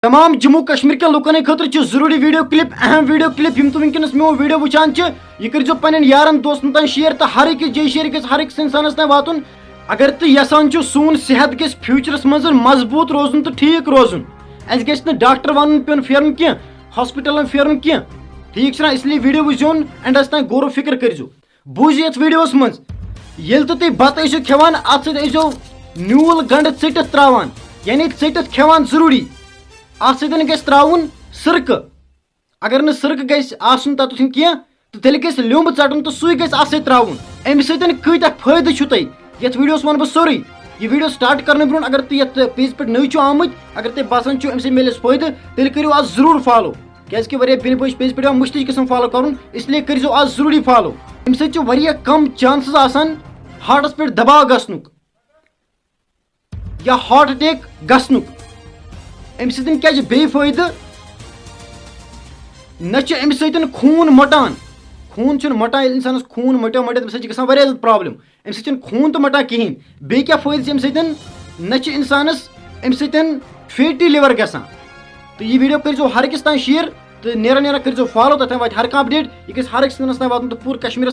تمام جموں کشمیر کے لوکن خاطر ضروری ویڈیو کلپ اہم ویڈیو کلپ یم تو ونکس مو ویڈیو وچان یہ کرزو پنن یارن دوستن تان شیئر تو ہر أکس جے شیئر گژھِ ہر أکس انسانس تان واتن اگر تو یسان سون صحت گژھِ فیوچرس مز مضبوط روزن تو ٹھیک روزن اس گژھِ نہٕ ڈاکٹر ون پیون پھیرن کی ہاسپٹلن پھیرن کی ٹھیک چھنا اس لیے ویڈیو وچھون اینڈس تان غور و فکر کرزو بوزِ یتھ ویڈیوس مز ییٚلہِ تہٕ تُہۍ بتہٕ ٲسِو کھٮ۪وان اتھ سۭتۍ ٲسۍزیو نیوٗل گنڈٕ ژٔٹِتھ تراوان یعنی ژٔٹِتھ کھٮ۪وان ضروٗری اتھ سۭتۍ گژھِ تراوُن سرکہٕ اگر نہٕ سرکہٕ گژھِ آسُن تتھ کینٛہہ تہٕ تیٚلہِ گژھِ لیوٚمب ژٹُن تہٕ سُے گژھِ اتھ سۭتۍ تراوُن امہِ سۭتۍ کۭتیاہ فٲیدٕ چھُ تۄہہِ یتھ ویڈیوس ونہٕ بہٕ سورُے یہ ویڈیو سٹارٹ کرنہٕ برونٛٹھ اگر تُہۍ یتھ پیجس پٮ۪ٹھ نٔوۍ چھِو آمٕتۍ اگر تۄہہِ باسان چھُ امہِ سۭتۍ میلہِ اَسہِ فٲیدٕ تیٚلہِ کٔرِو اتھ ضروٗر فالو کیازکہِ واریاہ بیٚنہِ بٲے چھِ پیجس پٮ۪ٹھ یِوان مٔشتٕے گژھان فالو کرُن اسلیے کٔرزیٚو اتھ ضروٗری فالو امہِ سۭتۍ چھُ واریاہ کم چانسز آسان ہارٹس پٮ۪ٹھ دباو گژھنُک یا ہارٹ اٹیک گژھنُک امہِ سۭتۍ کیاہ چھُ بیٚیہِ فٲیدٕ نہ چھُ امہِ سۭتۍ خوٗن مۄٹان خوٗن چھُنہٕ مۄٹان ییٚلہِ اِنسانس خوٗن مۄٹیو مۄٹیو تَمہِ سۭتۍ چھِ گژھان واریاہ زیادٕ پرابلم امہِ سۭتۍ چھُنہٕ خوٗن تہِ مۄٹان کِہیٖنۍ بیٚیہِ کیاہ فٲیدٕ چھِ امہِ سۭتۍ نہ چھُ اِنسانس امہِ سۭتۍ فیٹی لِور گژھان تہٕ یہِ ویڈیو کٔرزیٚو ہر أکِس تام شیر تہٕ نیران نیران کٔرزیٚو فالو تتھ واتہِ ہر کانٛہہ اپڈیٹ یہِ گژھِ ہر أکِس انسانس تام واتُن تہٕ پوٗرٕ کشمیٖرس